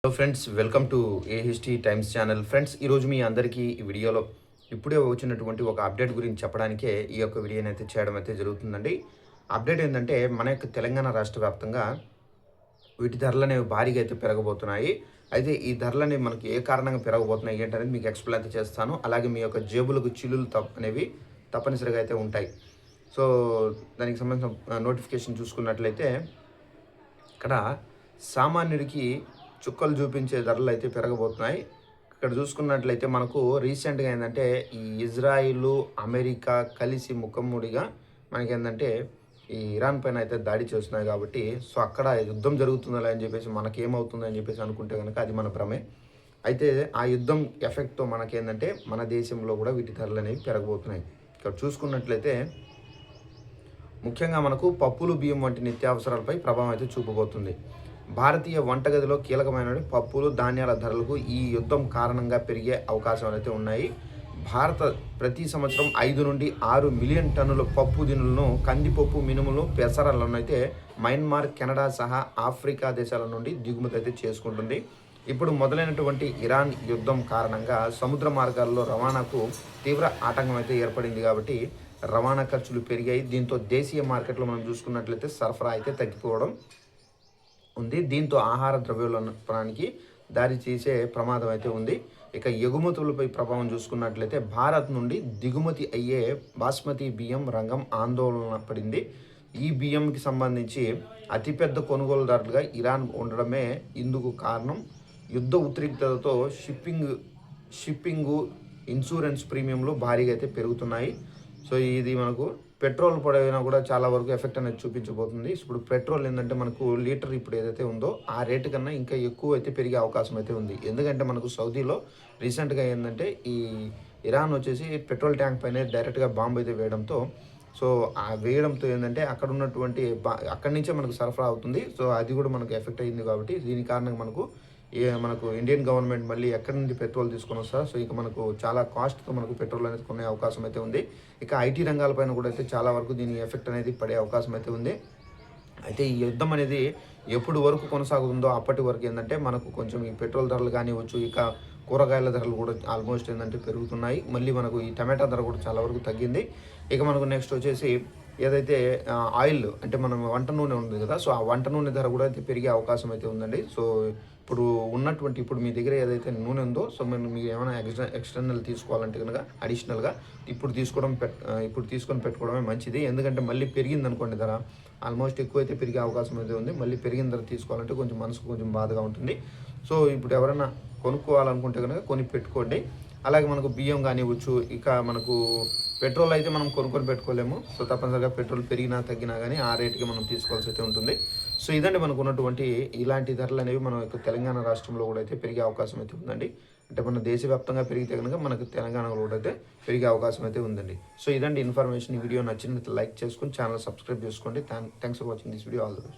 Hello friends, welcome to ఏహిస్టీ times channel. Friends, ఈరోజు మీ అందరికీ ఈ వీడియోలో ఇప్పుడే వచ్చినటువంటి ఒక అప్డేట్ గురించి చెప్పడానికే ఈ యొక్క వీడియోని అయితే చేయడం అయితే జరుగుతుందండి. అప్డేట్ ఏంటంటే, మన యొక్క తెలంగాణ రాష్ట్ర వ్యాప్తంగా వీటి ధరలు అనేవి భారీగా అయితే పెరగబోతున్నాయి. అయితే ఈ ధరలని మనకి ఏ కారణంగా పెరగబోతున్నాయి ఏంటనేది మీకు ఎక్స్ప్లెయిన్ అయితే చేస్తాను. అలాగే మీ యొక్క జేబులకు చిల్లులు అనేవి తప్పనిసరిగా అయితే ఉంటాయి. సో దానికి సంబంధించిన నోటిఫికేషన్ చూసుకున్నట్లయితే ఇక్కడ సామాన్యుడికి చుక్కలు చూపించే ధరలు అయితే పెరగబోతున్నాయి. ఇక్కడ చూసుకున్నట్లయితే మనకు రీసెంట్గా ఏంటంటే ఈ ఇజ్రాయిల్ అమెరికా కలిసి ముఖమ్ముడిగా మనకేంటంటే ఈ ఇరాన్ పైన అయితే దాడి చేస్తున్నాయి కాబట్టి సో అక్కడ యుద్ధం జరుగుతుందా అని చెప్పేసి మనకేమవుతుంది అని చెప్పేసి అనుకుంటే కనుక అది మన భ్రమే. అయితే ఆ యుద్ధం ఎఫెక్ట్తో మనకేంటంటే మన దేశంలో కూడా వీటి ధరలు అనేవి పెరగబోతున్నాయి. ఇక్కడ చూసుకున్నట్లయితే ముఖ్యంగా మనకు పప్పులు బియ్యం వంటి నిత్యావసరాలపై ప్రభావం అయితే చూపబోతుంది. భారతీయ వంటగదిలో కీలకమైన పప్పులు ధాన్యాల ధరలకు ఈ యుద్ధం కారణంగా పెరిగే అవకాశాలు అయితే ఉన్నాయి. భారత ప్రతి సంవత్సరం 5 నుండి 6 మిలియన్ టన్నుల పప్పు దినులను, కందిపప్పు, మినుములు, పెసరలను అయితే మయన్మార్, కెనడా సహా ఆఫ్రికా దేశాల నుండి దిగుమతి అయితే చేసుకుంటుంది. ఇప్పుడు మొదలైనటువంటి ఇరాన్ యుద్ధం కారణంగా సముద్ర మార్గాల్లో రవాణాకు తీవ్ర ఆటంకం అయితే ఏర్పడింది కాబట్టి రవాణా ఖర్చులు పెరిగాయి. దీంతో దేశీయ మార్కెట్లో మనం చూసుకున్నట్లయితే సరఫరా అయితే తగ్గిపోవడం ఉంది. దీంతో ఆహార ద్రవ్యోల్బణానికి దారి చేసే ప్రమాదం అయితే ఉంది. ఇక ఎగుమతులపై ప్రభావం చూసుకున్నట్లయితే భారత్ నుండి దిగుమతి అయ్యే బాస్మతి బియ్యం రంగం ఆందోళన పడింది. ఈ బియ్యంకి సంబంధించి అతిపెద్ద కొనుగోలుదారులుగా ఇరాన్ ఉండడమే ఇందుకు కారణం. యుద్ధ ఉద్రిక్తతతో షిప్పింగు, ఇన్సూరెన్స్ ప్రీమియంలు భారీగా అయితే పెరుగుతున్నాయి. సో ఇది మనకు పెట్రోల్ పడినా కూడా చాలా వరకు ఎఫెక్ట్ అనేది చూపించబోతుంది. ఇప్పుడు పెట్రోల్ ఏంటంటే మనకు లీటర్ ఇప్పుడు ఏదైతే ఉందో ఆ రేటు కన్నా ఇంకా ఎక్కువ అయితే పెరిగే అవకాశం అయితే ఉంది. ఎందుకంటే మనకు సౌదీలో రీసెంట్గా ఏంటంటే ఈ ఇరాన్ వచ్చేసి పెట్రోల్ ట్యాంక్ పైన డైరెక్ట్గా బాంబు అయితే వేయడంతో సో ఆ వేయడంతో ఏంటంటే అక్కడ ఉన్నటువంటి అక్కడి నుంచే మనకు సరఫరా అవుతుంది. సో అది కూడా మనకు ఎఫెక్ట్ అయ్యింది కాబట్టి దీని కారణంగా మనకు ఇండియన్ గవర్నమెంట్ మళ్ళీ ఎక్కడి నుండి పెట్రోల్ తీసుకొని వస్తారు. సో ఇక మనకు చాలా కాస్ట్తో మనకు పెట్రోల్ అనేది కొనే అవకాశం అయితే ఉంది. ఇక ఐటీ రంగాలపైన కూడా అయితే చాలా వరకు దీని ఎఫెక్ట్ అనేది పడే అవకాశం అయితే ఉంది. అయితే ఈ యుద్ధం అనేది ఎప్పుడు వరకు కొనసాగుతుందో అప్పటి వరకు ఏంటంటే మనకు కొంచెం ఈ పెట్రోల్ ధరలు కానివ్వచ్చు, ఇక కూరగాయల ధరలు కూడా ఆల్మోస్ట్ ఏంటంటే పెరుగుతున్నాయి. మళ్ళీ మనకు ఈ టమాటా ధర కూడా చాలా వరకు తగ్గింది. ఇక మనకు నెక్స్ట్ వచ్చేసి ఏదైతే ఆయిల్ అంటే మనం వంట నూనె ఉంది కదా, సో ఆ వంట నూనె ధర కూడా అయితే పెరిగే అవకాశం అయితే ఉందండి. సో ఇప్పుడు మీ దగ్గర ఏదైతే నూనె ఉందో సో మీరు ఏమైనా ఎక్స్టర్నల్ తీసుకోవాలంటే కనుక అడిషనల్గా ఇప్పుడు తీసుకొని పెట్టుకోవడమే మంచిది. ఎందుకంటే మళ్ళీ పెరిగింది అనుకోండి ధర ఆల్మోస్ట్ ఎక్కువైతే పెరిగే అవకాశం అయితే ఉంది. మళ్ళీ పెరిగిన ధర తీసుకోవాలంటే కొంచెం మనసుకు కొంచెం బాధగా ఉంటుంది. సో ఇప్పుడు ఎవరైనా కొనుక్కోవాలనుకుంటే కనుక కొని పెట్టుకోండి. అలాగే మనకు బియ్యం కానివ్వచ్చు, ఇక మనకు పెట్రోల్ అయితే మనం కొనుక్కొని పెట్టుకోలేము. సో తప్పనిసరిగా పెట్రోల్ పెరిగినా తగ్గినా కానీ ఆ రేటుకి మనం తీసుకోవాల్సి అయితే ఉంటుంది. సో ఇదండి మనకు ఉన్నటువంటి ఇలాంటి ధరలు అనేవి మన యొక్క తెలంగాణ రాష్ట్రంలో కూడా అయితే పెరిగే అవకాశం అయితే ఉందండి. అంటే మన దేశవ్యాప్తంగా పెరిగితే కనుక మనకు తెలంగాణలో కూడా అయితే పెరిగే అవకాశం అయితే ఉందండి. సో ఇదండి ఇన్ఫర్మేషన్. ఈ వీడియో నచ్చినట్లయితే లైక్ చేసుకొని ఛానల్ సబ్స్క్రైబ్ చేసుకోండి. Thanks for watching this video. All the best.